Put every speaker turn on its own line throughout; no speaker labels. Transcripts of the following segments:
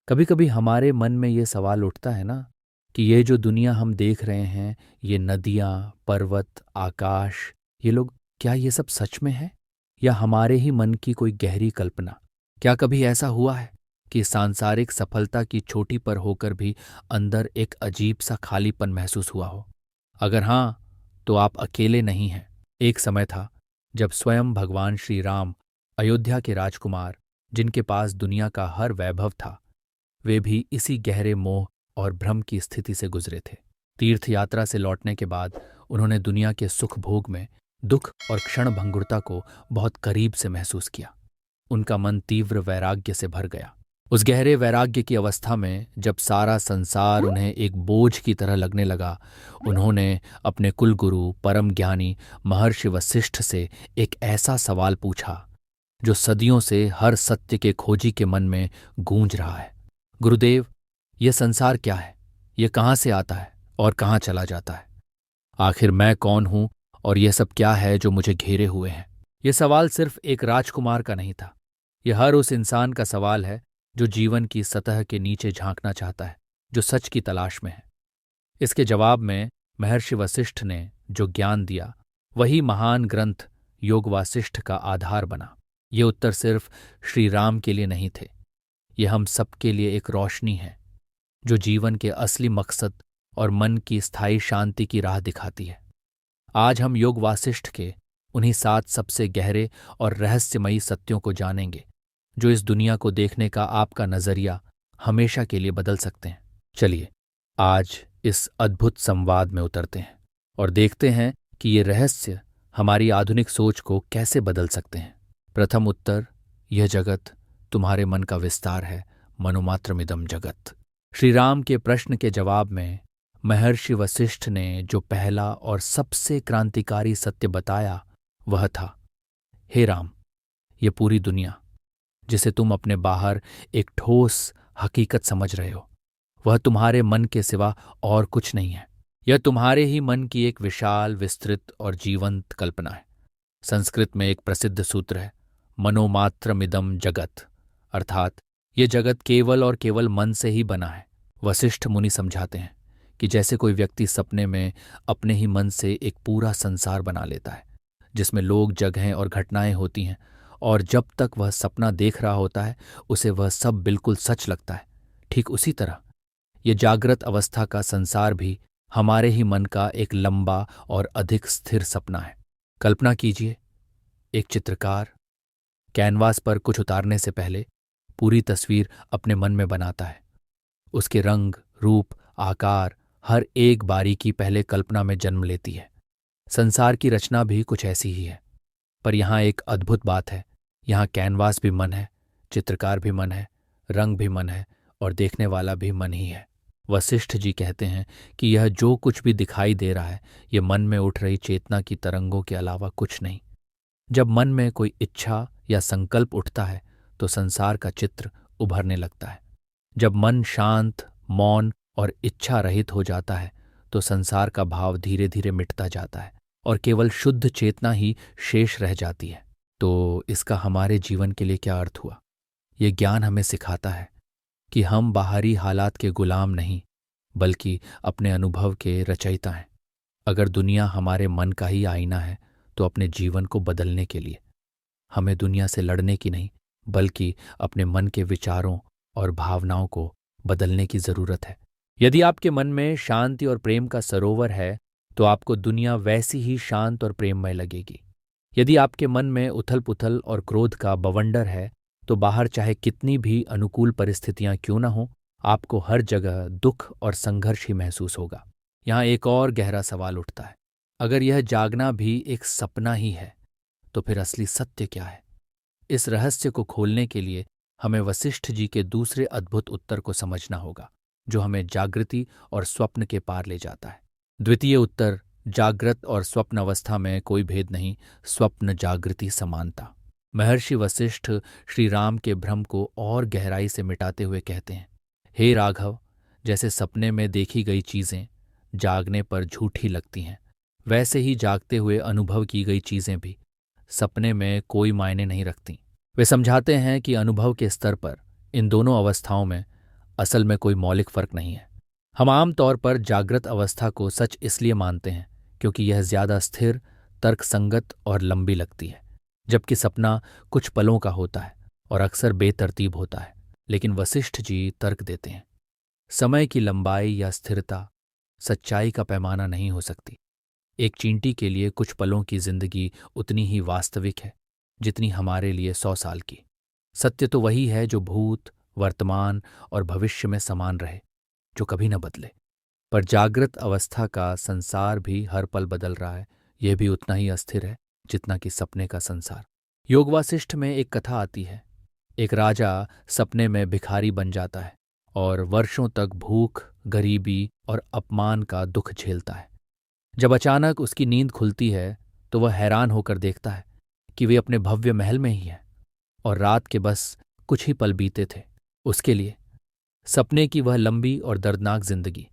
कभी कभी हमारे मन में ये सवाल उठता है ना कि ये जो दुनिया हम देख रहे हैं, ये नदियाँ, पर्वत, आकाश, ये लोग, क्या ये सब सच में है या हमारे ही मन की कोई गहरी कल्पना? क्या कभी ऐसा हुआ है कि सांसारिक सफलता की चोटी पर होकर भी अंदर एक अजीब सा खालीपन महसूस हुआ हो? अगर हाँ, तो आप अकेले नहीं हैं। एक समय था जब स्वयं भगवान श्री राम, अयोध्या के राजकुमार, जिनके पास दुनिया का हर वैभव था, वे भी इसी गहरे मोह और भ्रम की स्थिति से गुजरे थे। तीर्थ यात्रा से लौटने के बाद उन्होंने दुनिया के सुख भोग में दुख और क्षण भंगुरता को बहुत करीब से महसूस किया। उनका मन तीव्र वैराग्य से भर गया। उस गहरे वैराग्य की अवस्था में जब सारा संसार उन्हें एक बोझ की तरह लगने लगा, उन्होंने अपने कुलगुरु परम ज्ञानी महर्षि वशिष्ठ से एक ऐसा सवाल पूछा जो सदियों से हर सत्य के खोजी के मन में गूंज रहा है। गुरुदेव, यह संसार क्या है? यह कहाँ से आता है और कहाँ चला जाता है? आखिर मैं कौन हूं और यह सब क्या है जो मुझे घेरे हुए हैं? यह सवाल सिर्फ एक राजकुमार का नहीं था। यह हर उस इंसान का सवाल है जो जीवन की सतह के नीचे झांकना चाहता है, जो सच की तलाश में है। इसके जवाब में महर्षि वशिष्ठ ने जो ज्ञान दिया, वही महान ग्रंथ योग वासिष्ठ का आधार बना। ये उत्तर सिर्फ श्री राम के लिए नहीं थे, ये हम सबके लिए एक रोशनी है जो जीवन के असली मकसद और मन की स्थायी शांति की राह दिखाती है। आज हम योग वासिष्ठ के उन्हीं 7 सबसे गहरे और रहस्यमयी सत्यों को जानेंगे जो इस दुनिया को देखने का आपका नजरिया हमेशा के लिए बदल सकते हैं। चलिए आज इस अद्भुत संवाद में उतरते हैं और देखते हैं कि ये रहस्य हमारी आधुनिक सोच को कैसे बदल सकते हैं। प्रथम उत्तर, यह जगत तुम्हारे मन का विस्तार है, मनोमात्रमिदम जगत। श्री राम के प्रश्न के जवाब में महर्षि वशिष्ठ ने जो पहला और सबसे क्रांतिकारी सत्य बताया वह था, हे राम, ये पूरी दुनिया जिसे तुम अपने बाहर एक ठोस हकीकत समझ रहे हो, वह तुम्हारे मन के सिवा और कुछ नहीं है। यह तुम्हारे ही मन की एक विशाल, विस्तृत और जीवंत कल्पना है। संस्कृत में एक प्रसिद्ध सूत्र है, मनोमात्रमिदम जगत, अर्थात ये जगत केवल और केवल मन से ही बना है। वशिष्ठ मुनि समझाते हैं कि जैसे कोई व्यक्ति सपने में अपने ही मन से एक पूरा संसार बना लेता है जिसमें लोग, जगहें और घटनाएं होती हैं, और जब तक वह सपना देख रहा होता है उसे वह सब बिल्कुल सच लगता है, ठीक उसी तरह ये जागृत अवस्था का संसार भी हमारे ही मन का एक लंबा और अधिक स्थिर सपना है। कल्पना कीजिए, एक चित्रकार कैनवास पर कुछ उतारने से पहले पूरी तस्वीर अपने मन में बनाता है। उसके रंग, रूप, आकार, हर एक बारीकी पहले कल्पना में जन्म लेती है। संसार की रचना भी कुछ ऐसी ही है। पर यहाँ एक अद्भुत बात है, यहाँ कैनवास भी मन है, चित्रकार भी मन है, रंग भी मन है और देखने वाला भी मन ही है। वशिष्ठ जी कहते हैं कि यह जो कुछ भी दिखाई दे रहा है, ये मन में उठ रही चेतना की तरंगों के अलावा कुछ नहीं। जब मन में कोई इच्छा या संकल्प उठता है तो संसार का चित्र उभरने लगता है। जब मन शांत, मौन और इच्छा रहित हो जाता है तो संसार का भाव धीरे धीरे मिटता जाता है और केवल शुद्ध चेतना ही शेष रह जाती है। तो इसका हमारे जीवन के लिए क्या अर्थ हुआ? ये ज्ञान हमें सिखाता है कि हम बाहरी हालात के गुलाम नहीं, बल्कि अपने अनुभव के रचयिता हैं। अगर दुनिया हमारे मन का ही आईना है तो अपने जीवन को बदलने के लिए हमें दुनिया से लड़ने की नहीं, बल्कि अपने मन के विचारों और भावनाओं को बदलने की जरूरत है। यदि आपके मन में शांति और प्रेम का सरोवर है तो आपको दुनिया वैसी ही शांत और प्रेममय लगेगी। यदि आपके मन में उथल पुथल और क्रोध का बवंडर है तो बाहर चाहे कितनी भी अनुकूल परिस्थितियां क्यों न हो, आपको हर जगह दुख और संघर्ष ही महसूस होगा। यहाँ एक और गहरा सवाल उठता है, अगर यह जागना भी एक सपना ही है तो फिर असली सत्य क्या है? इस रहस्य को खोलने के लिए हमें वशिष्ठ जी के दूसरे अद्भुत उत्तर को समझना होगा, जो हमें जागृति और स्वप्न के पार ले जाता है। द्वितीय उत्तर, जागृत और स्वप्न अवस्था में कोई भेद नहीं, स्वप्न जागृति समानता। महर्षि वशिष्ठ श्री राम के भ्रम को और गहराई से मिटाते हुए कहते हैं, हे राघव, जैसे सपने में देखी गई चीजें जागने पर झूठी लगती हैं, वैसे ही जागते हुए अनुभव की गई चीजें भी सपने में कोई मायने नहीं रखती। वे समझाते हैं कि अनुभव के स्तर पर इन दोनों अवस्थाओं में असल में कोई मौलिक फर्क नहीं है। हम आम तौर पर जागृत अवस्था को सच इसलिए मानते हैं क्योंकि यह ज्यादा स्थिर, तर्कसंगत और लंबी लगती है, जबकि सपना कुछ पलों का होता है और अक्सर बेतरतीब होता है। लेकिन वशिष्ठ जी तर्क देते हैं, समय की लंबाई या स्थिरता सच्चाई का पैमाना नहीं हो सकती। एक चींटी के लिए कुछ पलों की जिंदगी उतनी ही वास्तविक है जितनी हमारे लिए 100 साल की। सत्य तो वही है जो भूत, वर्तमान और भविष्य में समान रहे, जो कभी न बदले। पर जागृत अवस्था का संसार भी हर पल बदल रहा है। यह भी उतना ही अस्थिर है जितना कि सपने का संसार। योग वासिष्ठ में एक कथा आती है। एक राजा सपने में भिखारी बन जाता है और वर्षों तक भूख, गरीबी और अपमान का दुख झेलता है। जब अचानक उसकी नींद खुलती है तो वह हैरान होकर देखता है कि वे अपने भव्य महल में ही है और रात के बस कुछ ही पल बीते थे उसके लिए। सपने की वह लंबी और दर्दनाक जिंदगी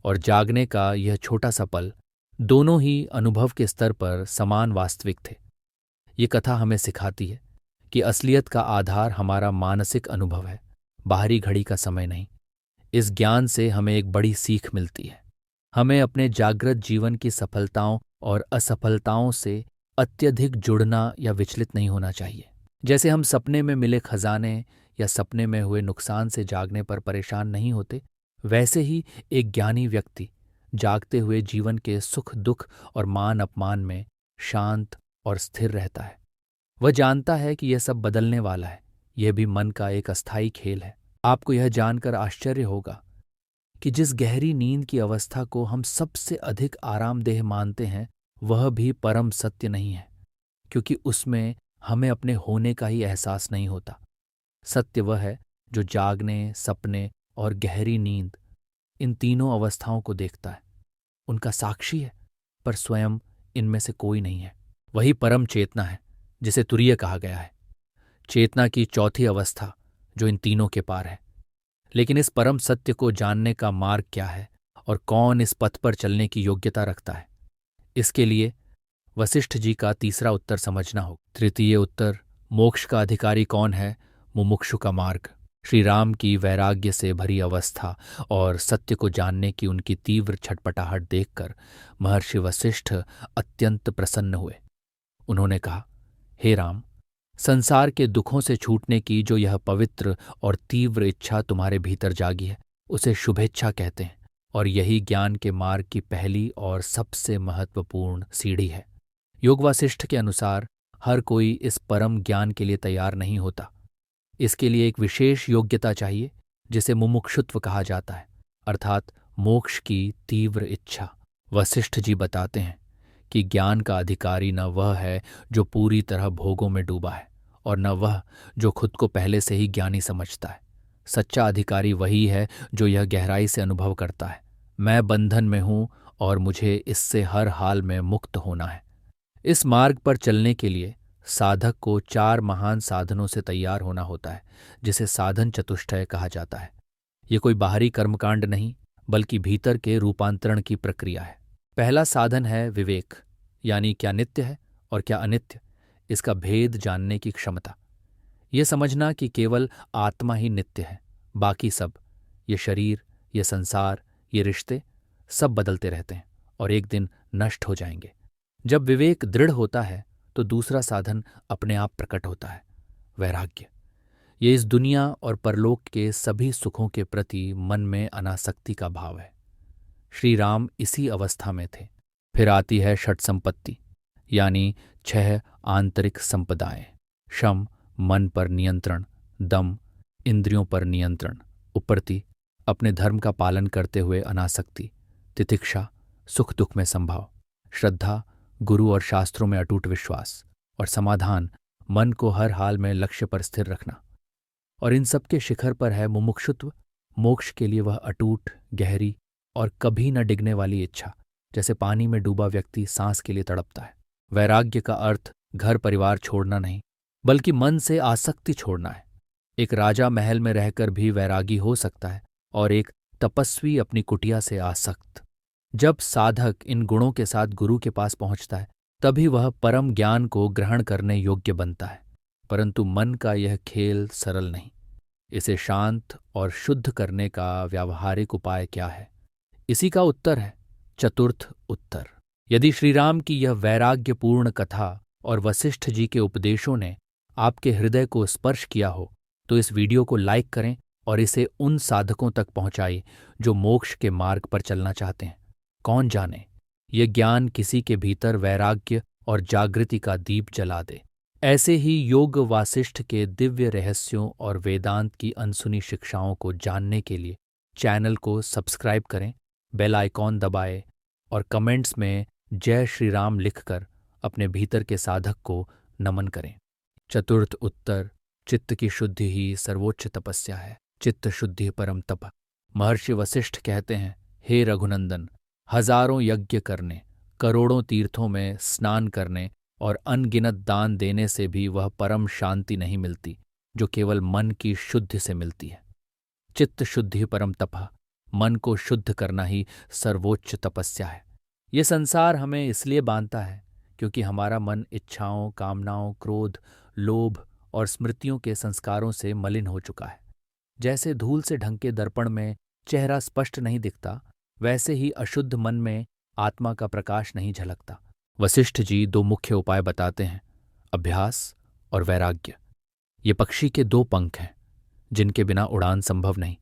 और जागने का यह छोटा सा पल, दोनों ही अनुभव के स्तर पर समान वास्तविक थे। ये कथा हमें सिखाती है कि असलियत का आधार हमारा मानसिक अनुभव है, बाहरी घड़ी का समय नहीं। इस ज्ञान से हमें एक बड़ी सीख मिलती है। हमें अपने जागृत जीवन की सफलताओं और असफलताओं से अत्यधिक जुड़ना या विचलित नहीं होना चाहिए। जैसे हम सपने में मिले खजाने या सपने में हुए नुकसान से जागने पर परेशान नहीं होते, वैसे ही एक ज्ञानी व्यक्ति जागते हुए जीवन के सुख दुख और मान अपमान में शांत और स्थिर रहता है। वह जानता है कि यह सब बदलने वाला है, यह भी मन का एक अस्थायी खेल है। आपको यह जानकर आश्चर्य होगा कि जिस गहरी नींद की अवस्था को हम सबसे अधिक आरामदेह मानते हैं, वह भी परम सत्य नहीं है, क्योंकि उसमें हमें अपने होने का ही एहसास नहीं होता। सत्य वह है जो जागने, सपने और गहरी नींद, इन तीनों अवस्थाओं को देखता है। उनका साक्षी है, पर स्वयं इनमें से कोई नहीं है। वही परम चेतना है जिसे तुरीय कहा गया है, चेतना की चौथी अवस्था जो इन तीनों के पार है। लेकिन इस परम सत्य को जानने का मार्ग क्या है और कौन इस पथ पर चलने की योग्यता रखता है, इसके लिए वशिष्ठ जी का तीसरा उत्तर समझना हो। तृतीय उत्तर, मोक्ष का अधिकारी कौन है? मुमुक्षु का मार्ग। श्री राम की वैराग्य से भरी अवस्था और सत्य को जानने की उनकी तीव्र छटपटाहट देखकर महर्षि वशिष्ठ अत्यंत प्रसन्न हुए। उन्होंने कहा, हे राम, संसार के दुखों से छूटने की जो यह पवित्र और तीव्र इच्छा तुम्हारे भीतर जागी है, उसे शुभेच्छा कहते हैं, और यही ज्ञान के मार्ग की पहली और सबसे महत्वपूर्ण सीढ़ी है। योग वासिष्ठ के अनुसार हर कोई इस परम ज्ञान के लिए तैयार नहीं होता। इसके लिए एक विशेष योग्यता चाहिए जिसे मुमुक्षुत्व कहा जाता है, अर्थात मोक्ष की तीव्र इच्छा। वशिष्ठ जी बताते हैं कि ज्ञान का अधिकारी न वह है जो पूरी तरह भोगों में डूबा है और न वह जो खुद को पहले से ही ज्ञानी समझता है। सच्चा अधिकारी वही है जो यह गहराई से अनुभव करता है, मैं बंधन में हूं और मुझे इससे हर हाल में मुक्त होना है। इस मार्ग पर चलने के लिए साधक को 4 महान साधनों से तैयार होना होता है, जिसे साधन चतुष्टय कहा जाता है। ये कोई बाहरी कर्मकांड नहीं, बल्कि भीतर के रूपांतरण की प्रक्रिया है। पहला साधन है विवेक, यानी क्या नित्य है और क्या अनित्य, इसका भेद जानने की क्षमता। ये समझना कि केवल आत्मा ही नित्य है, बाकी सब, ये शरीर, ये संसार, ये रिश्ते, सब बदलते रहते हैं और एक दिन नष्ट हो जाएंगे। जब विवेक दृढ़ होता है तो दूसरा साधन अपने आप प्रकट होता है, वैराग्य। ये इस दुनिया और परलोक के सभी सुखों के प्रति मन में अनासक्ति का भाव है। श्री राम इसी अवस्था में थे। फिर आती है षट संपत्ति, यानी 6 आंतरिक संपदाएं: शम, मन पर नियंत्रण; दम, इंद्रियों पर नियंत्रण; उपरति, अपने धर्म का पालन करते हुए अनासक्ति; तितिक्षा, सुख दुख में संभाव; श्रद्धा, गुरु और शास्त्रों में अटूट विश्वास; और समाधान, मन को हर हाल में लक्ष्य पर स्थिर रखना। और इन सब के शिखर पर है मुमुक्षुत्व, मोक्ष के लिए वह अटूट, गहरी और कभी न डिगने वाली इच्छा, जैसे पानी में डूबा व्यक्ति सांस के लिए तड़पता है। वैराग्य का अर्थ घर परिवार छोड़ना नहीं, बल्कि मन से आसक्ति छोड़ना है। एक राजा महल में रहकर भी वैरागी हो सकता है और एक तपस्वी अपनी कुटिया से आसक्त। जब साधक इन गुणों के साथ गुरु के पास पहुंचता है, तभी वह परम ज्ञान को ग्रहण करने योग्य बनता है। परंतु मन का यह खेल सरल नहीं। इसे शांत और शुद्ध करने का व्यावहारिक उपाय क्या है? इसी का उत्तर है चतुर्थ उत्तर। यदि श्रीराम की यह वैराग्यपूर्ण कथा और वशिष्ठ जी के उपदेशों ने आपके हृदय को स्पर्श किया हो तो इस वीडियो को लाइक करें और इसे उन साधकों तक पहुंचाएं जो मोक्ष के मार्ग पर चलना चाहते हैं। कौन जाने ये ज्ञान किसी के भीतर वैराग्य और जागृति का दीप जला दे। ऐसे ही योग वासिष्ठ के दिव्य रहस्यों और वेदांत की अनसुनी शिक्षाओं को जानने के लिए चैनल को सब्सक्राइब करें, बेल आइकॉन दबाएं और कमेंट्स में जय श्री राम लिखकर अपने भीतर के साधक को नमन करें। चतुर्थ उत्तर, चित्त की शुद्धि ही सर्वोच्च तपस्या है। चित्त शुद्धि परम तप। महर्षि वशिष्ठ कहते हैं, हे रघुनंदन, हजारों यज्ञ करने, करोड़ों तीर्थों में स्नान करने और अनगिनत दान देने से भी वह परम शांति नहीं मिलती जो केवल मन की शुद्धि से मिलती है। चित्त शुद्धि परम तप। मन को शुद्ध करना ही सर्वोच्च तपस्या है। ये संसार हमें इसलिए बांधता है क्योंकि हमारा मन इच्छाओं, कामनाओं, क्रोध, लोभ और स्मृतियों के संस्कारों से मलिन हो चुका है। जैसे धूल से ढंके दर्पण में चेहरा स्पष्ट नहीं दिखता, वैसे ही अशुद्ध मन में आत्मा का प्रकाश नहीं झलकता। वशिष्ठ जी दो मुख्य उपाय बताते हैं, अभ्यास और वैराग्य। ये पक्षी के दो पंख हैं जिनके बिना उड़ान संभव नहीं।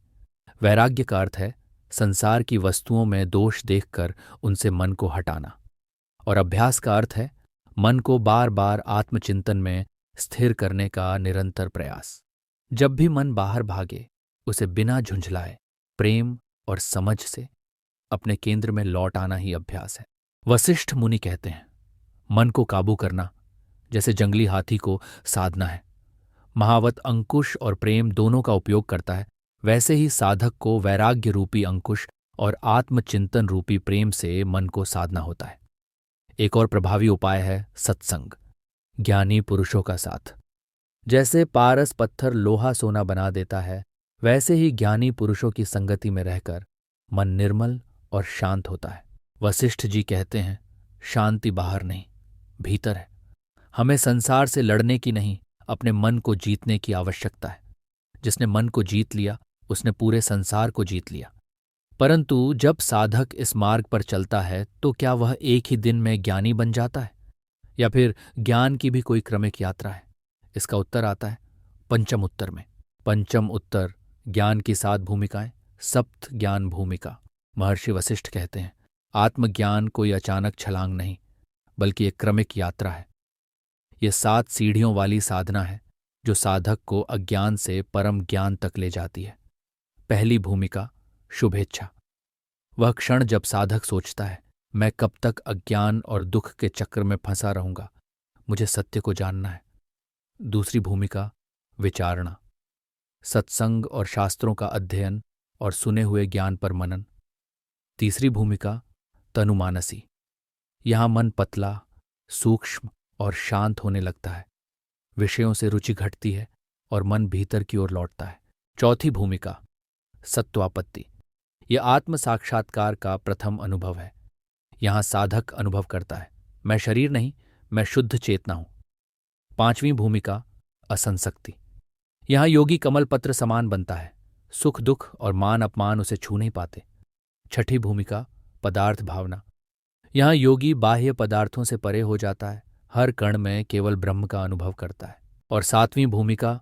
वैराग्य का अर्थ है संसार की वस्तुओं में दोष देखकर उनसे मन को हटाना, और अभ्यास का अर्थ है मन को बार बार आत्मचिंतन में स्थिर करने का निरंतर प्रयास। जब भी मन बाहर भागे उसे बिना झुंझलाए प्रेम और समझ से अपने केंद्र में लौट आना ही अभ्यास है। वशिष्ठ मुनि कहते हैं, मन को काबू करना जैसे जंगली हाथी को साधना है। महावत अंकुश और प्रेम दोनों का उपयोग करता है, वैसे ही साधक को वैराग्य रूपी अंकुश और आत्मचिंतन रूपी प्रेम से मन को साधना होता है। एक और प्रभावी उपाय है सत्संग, ज्ञानी पुरुषों का साथ। जैसे पारस पत्थर लोहा सोना बना देता है, वैसे ही ज्ञानी पुरुषों की संगति में रहकर मन निर्मल और शांत होता है। वशिष्ठ जी कहते हैं, शांति बाहर नहीं, भीतर है। हमें संसार से लड़ने की नहीं, अपने मन को जीतने की आवश्यकता है। जिसने मन को जीत लिया उसने पूरे संसार को जीत लिया। परंतु जब साधक इस मार्ग पर चलता है तो क्या वह एक ही दिन में ज्ञानी बन जाता है, या फिर ज्ञान की भी कोई क्रमिक यात्रा है? इसका उत्तर आता है पंचम उत्तर में। पंचम उत्तर, ज्ञान की 7 भूमिकाएं, सप्त ज्ञान भूमिका। महर्षि वशिष्ठ कहते हैं, आत्मज्ञान कोई अचानक छलांग नहीं, बल्कि एक क्रमिक यात्रा है। यह 7 सीढ़ियों वाली साधना है जो साधक को अज्ञान से परम ज्ञान तक ले जाती है। पहली भूमिका, शुभेच्छा। वह क्षण जब साधक सोचता है, मैं कब तक अज्ञान और दुख के चक्र में फंसा रहूंगा, मुझे सत्य को जानना है। दूसरी भूमिका, विचारणा। सत्संग और शास्त्रों का अध्ययन और सुने हुए ज्ञान पर मनन। तीसरी भूमिका, तनुमानसी। यहां मन पतला, सूक्ष्म और शांत होने लगता है। विषयों से रुचि घटती है और मन भीतर की ओर लौटता है। चौथी भूमिका, सत्वापत्ति। यह आत्म साक्षात्कार का प्रथम अनुभव है। यहां साधक अनुभव करता है, मैं शरीर नहीं, मैं शुद्ध चेतना हूं। पांचवीं भूमिका, असंसक्ति। यहां योगी कमल पत्र समान बनता है, सुख दुख और मान अपमान उसे छू नहीं पाते। छठी भूमिका, पदार्थ भावना। यहां योगी बाह्य पदार्थों से परे हो जाता है, हर कण में केवल ब्रह्म का अनुभव करता है। और सातवीं भूमिका,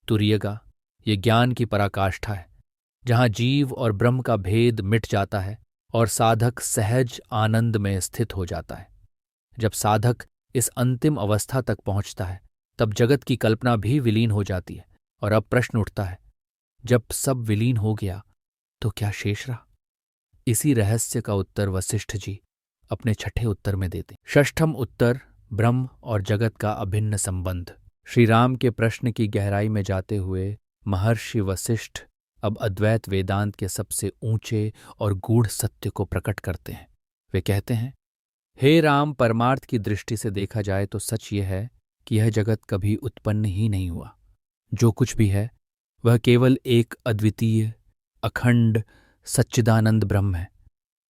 तुरीयगा। ये ज्ञान की पराकाष्ठा है, जहां जीव और ब्रह्म का भेद मिट जाता है और साधक सहज आनंद में स्थित हो जाता है। जब साधक इस अंतिम अवस्था तक पहुंचता है तब जगत की कल्पना भी विलीन हो जाती है। और अब प्रश्न उठता है, जब सब विलीन हो गया तो क्या शेष रहा? इसी रहस्य का उत्तर वशिष्ठ जी अपने छठे उत्तर में देते। षष्ठम उत्तर, ब्रह्म और जगत का अभिन्न संबंध। श्री राम के प्रश्न की गहराई में जाते हुए महर्षि वशिष्ठ अब अद्वैत वेदांत के सबसे ऊंचे और गूढ़ सत्य को प्रकट करते हैं। वे कहते हैं, हे राम, परमार्थ की दृष्टि से देखा जाए तो सच यह है कि यह जगत कभी उत्पन्न ही नहीं हुआ। जो कुछ भी है वह केवल एक अद्वितीय, अखंड, सच्चिदानंद ब्रह्म है।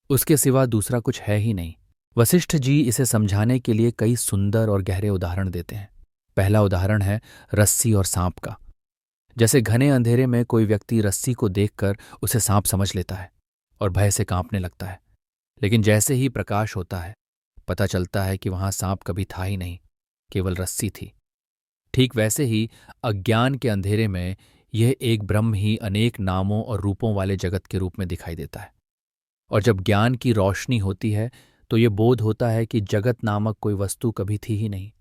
उसके सिवा दूसरा कुछ है ही नहीं। वशिष्ठ जी इसे समझाने के लिए कई सुंदर और गहरे उदाहरण देते हैं। पहला उदाहरण है रस्सी और सांप का। जैसे घने अंधेरे में कोई व्यक्ति रस्सी को देखकर उसे सांप समझ लेता है और भय से कांपने लगता है, लेकिन जैसे ही प्रकाश होता है पता चलता है कि वहां सांप कभी था ही नहीं, केवल रस्सी थी। ठीक वैसे ही अज्ञान के अंधेरे में यह एक ब्रह्म ही अनेक नामों और रूपों वाले जगत के रूप में दिखाई देता है। और जब ज्ञान की रोशनी होती है तो ये बोध होता है कि जगत नामक कोई वस्तु कभी थी ही नहीं।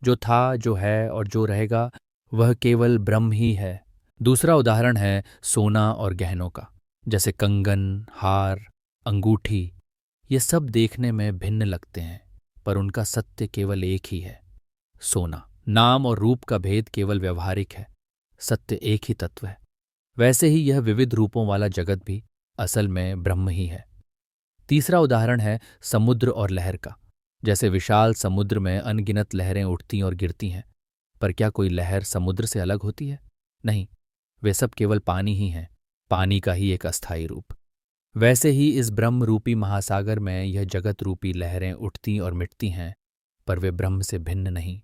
जो था, जो है और जो रहेगा वह केवल ब्रह्म ही है। दूसरा उदाहरण है सोना और गहनों का। जैसे कंगन, हार, अंगूठी, ये सब देखने में भिन्न लगते हैं, पर उनका सत्य केवल एक ही है, सोना। नाम और रूप का भेद केवल व्यवहारिक है, सत्य एक ही तत्व है। वैसे ही यह विविध रूपों वाला जगत भी असल में ब्रह्म ही है। तीसरा उदाहरण है समुद्र और लहर का। जैसे विशाल समुद्र में अनगिनत लहरें उठती और गिरती हैं, पर क्या कोई लहर समुद्र से अलग होती है? नहीं, वे सब केवल पानी ही हैं, पानी का ही एक अस्थायी रूप। वैसे ही इस ब्रह्म रूपी महासागर में यह जगत रूपी लहरें उठती और मिटती हैं, पर वे ब्रह्म से भिन्न नहीं,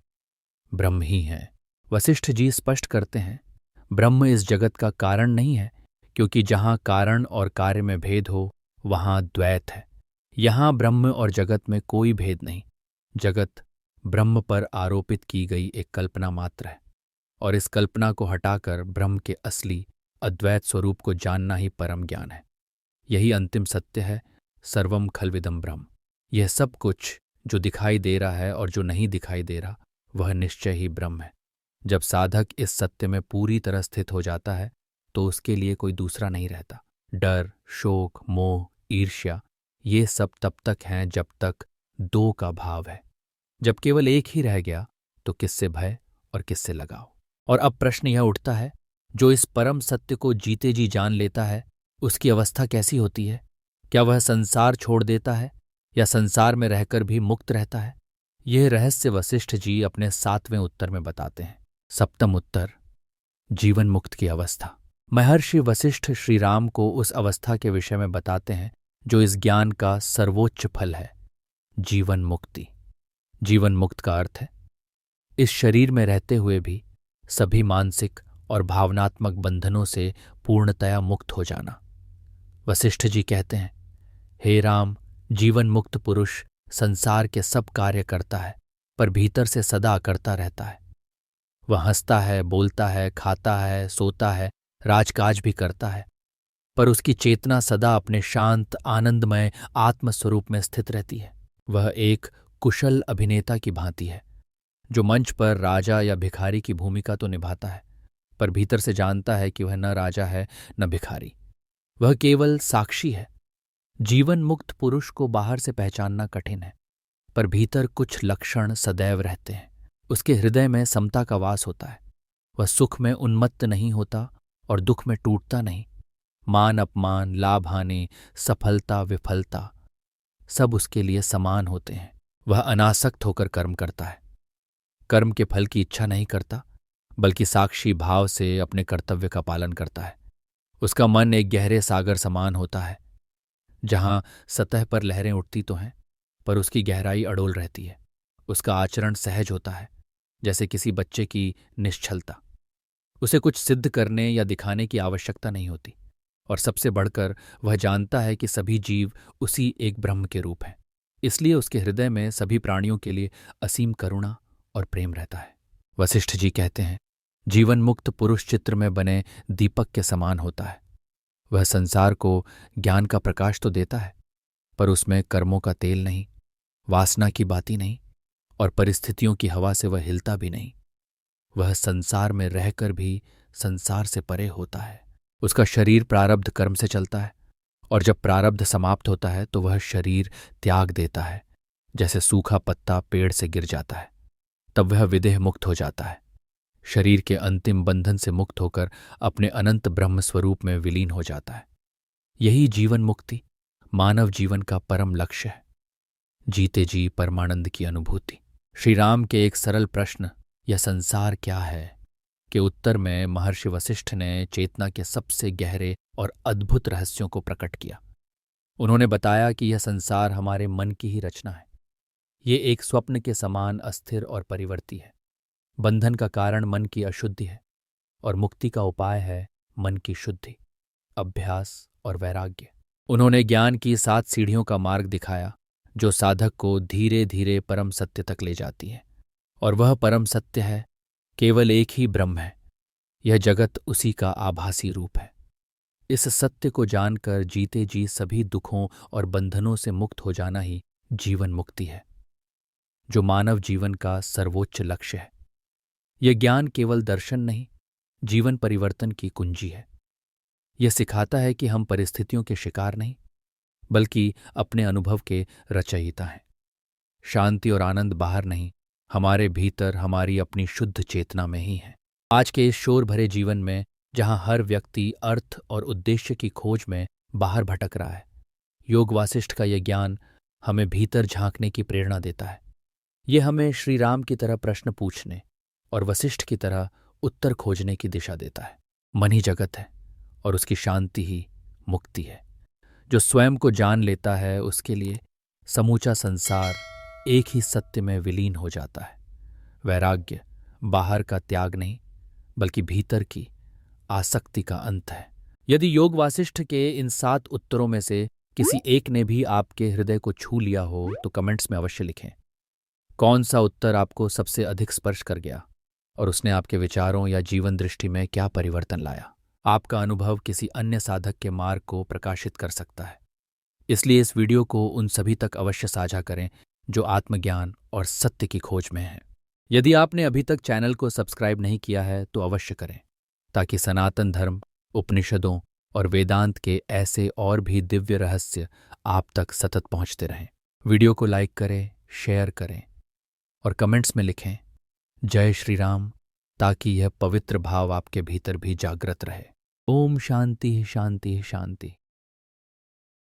ब्रह्म ही हैं। वशिष्ठ जी स्पष्ट करते हैं, ब्रह्म इस जगत का कारण नहीं है, क्योंकि जहां कारण और कार्य में भेद हो वहां द्वैत है। यहां ब्रह्म और जगत में कोई भेद नहीं। जगत ब्रह्म पर आरोपित की गई एक कल्पना मात्र है, और इस कल्पना को हटाकर ब्रह्म के असली अद्वैत स्वरूप को जानना ही परम ज्ञान है। यही अंतिम सत्य है, सर्वम खलविदम ब्रह्म। यह सब कुछ जो दिखाई दे रहा है और जो नहीं दिखाई दे रहा, वह निश्चय ही ब्रह्म है। जब साधक इस सत्य में पूरी तरह स्थित हो जाता है तो उसके लिए कोई दूसरा नहीं रहता। डर, शोक, मोह, ईर्ष्या, ये सब तब तक हैं जब तक दो का भाव है। जब केवल एक ही रह गया तो किससे भय और किससे लगाव। और अब प्रश्न यह उठता है, जो इस परम सत्य को जीते जी जान लेता है उसकी अवस्था कैसी होती है? क्या वह संसार छोड़ देता है या संसार में रहकर भी मुक्त रहता है? यह रहस्य वशिष्ठ जी अपने 7वें उत्तर में बताते हैं। 7वां उत्तर, जीवन मुक्त की अवस्था। महर्षि वशिष्ठ श्री राम को उस अवस्था के विषय में बताते हैं जो इस ज्ञान का सर्वोच्च फल है, जीवन मुक्ति। जीवन मुक्त का अर्थ है इस शरीर में रहते हुए भी सभी मानसिक और भावनात्मक बंधनों से पूर्णतया मुक्त हो जाना। वशिष्ठ जी कहते हैं, हे राम, जीवन मुक्त पुरुष संसार के सब कार्य करता है, पर भीतर से सदा करता रहता है। वह हंसता है, बोलता है, खाता है, सोता है, राजकाज भी करता है, पर उसकी चेतना सदा अपने शांत आनंदमय आत्मस्वरूप में स्थित रहती है। वह एक कुशल अभिनेता की भांति है, जो मंच पर राजा या भिखारी की भूमिका तो निभाता है, पर भीतर से जानता है कि वह न राजा है न भिखारी, वह केवल साक्षी है। जीवन मुक्त पुरुष को बाहर से पहचानना कठिन है, पर भीतर कुछ लक्षण सदैव रहते हैं। उसके हृदय में समता का वास होता है। वह सुख में उन्मत्त नहीं होता और दुख में टूटता नहीं। मान अपमान, लाभ हानि, सफलता विफलता, सब उसके लिए समान होते हैं। वह अनासक्त होकर कर्म करता है, कर्म के फल की इच्छा नहीं करता, बल्कि साक्षी भाव से अपने कर्तव्य का पालन करता है। उसका मन एक गहरे सागर समान होता है, जहां सतह पर लहरें उठती तो हैं, पर उसकी गहराई अडोल रहती है। उसका आचरण सहज होता है, जैसे किसी बच्चे की निश्चलता। उसे कुछ सिद्ध करने या दिखाने की आवश्यकता नहीं होती, और सबसे बढ़कर वह जानता है कि सभी जीव उसी एक ब्रह्म के रूप हैं। इसलिए उसके हृदय में सभी प्राणियों के लिए असीम करुणा और प्रेम रहता है। वशिष्ठ जी कहते हैं, जीवन मुक्त पुरुष चित्र में बने दीपक के समान होता है। वह संसार को ज्ञान का प्रकाश तो देता है, पर उसमें कर्मों का तेल नहीं, वासना की बाती नहीं, और परिस्थितियों की हवा से वह हिलता भी नहीं। वह संसार में रहकर भी संसार से परे होता है। उसका शरीर प्रारब्ध कर्म से चलता है, और जब प्रारब्ध समाप्त होता है तो वह शरीर त्याग देता है, जैसे सूखा पत्ता पेड़ से गिर जाता है। तब वह विदेह मुक्त हो जाता है, शरीर के अंतिम बंधन से मुक्त होकर अपने अनंत ब्रह्म स्वरूप में विलीन हो जाता है। यही जीवन मुक्ति मानव जीवन का परम लक्ष्य है, जीते जी परमानंद की अनुभूति। श्री राम के एक सरल प्रश्न, यह संसार क्या है, के उत्तर में महर्षि वशिष्ठ ने चेतना के सबसे गहरे और अद्भुत रहस्यों को प्रकट किया। उन्होंने बताया कि यह संसार हमारे मन की ही रचना है। ये एक स्वप्न के समान अस्थिर और परिवर्ती है। बंधन का कारण मन की अशुद्धि है, और मुक्ति का उपाय है मन की शुद्धि, अभ्यास और वैराग्य। उन्होंने ज्ञान की 7 सीढ़ियों का मार्ग दिखाया जो साधक को धीरे धीरे परम सत्य तक ले जाती है। और वह परम सत्य है, केवल एक ही ब्रह्म है। यह जगत उसी का आभासी रूप है। इस सत्य को जानकर जीते जी सभी दुखों और बंधनों से मुक्त हो जाना ही जीवन मुक्ति है, जो मानव जीवन का सर्वोच्च लक्ष्य है। यह ज्ञान केवल दर्शन नहीं, जीवन परिवर्तन की कुंजी है। यह सिखाता है कि हम परिस्थितियों के शिकार नहीं, बल्कि अपने अनुभव के रचयिता हैं। शांति और आनंद बाहर नहीं, हमारे भीतर, हमारी अपनी शुद्ध चेतना में ही है। आज के इस शोर भरे जीवन में, जहां हर व्यक्ति अर्थ और उद्देश्य की खोज में बाहर भटक रहा है, योग वासिष्ठ का यह ज्ञान हमें भीतर झांकने की प्रेरणा देता है। यह हमें श्री राम की तरह प्रश्न पूछने और वशिष्ठ की तरह उत्तर खोजने की दिशा देता है। मन ही जगत है और उसकी शांति ही मुक्ति है। जो स्वयं को जान लेता है, उसके लिए समूचा संसार एक ही सत्य में विलीन हो जाता है। वैराग्य बाहर का त्याग नहीं, बल्कि भीतर की आसक्ति का अंत है। यदि योग वासिष्ठ के इन 7 उत्तरों में से किसी एक ने भी आपके हृदय को छू लिया हो तो कमेंट्स में अवश्य लिखें। कौन सा उत्तर आपको सबसे अधिक स्पर्श कर गया और उसने आपके विचारों या जीवन दृष्टि में क्या परिवर्तन लाया? आपका अनुभव किसी अन्य साधक के मार्ग को प्रकाशित कर सकता है। इसलिए इस वीडियो को उन सभी तक अवश्य साझा करें जो आत्मज्ञान और सत्य की खोज में हैं। यदि आपने अभी तक चैनल को सब्सक्राइब नहीं किया है तो अवश्य करें, ताकि सनातन धर्म, उपनिषदों और वेदांत के ऐसे और भी दिव्य रहस्य आप तक सतत पहुंचते रहें। वीडियो को लाइक करें, शेयर करें और कमेंट्स में लिखें जय श्री राम, ताकि यह पवित्र भाव आपके भीतर भी जागृत रहे। ओम शांति शांति शांति।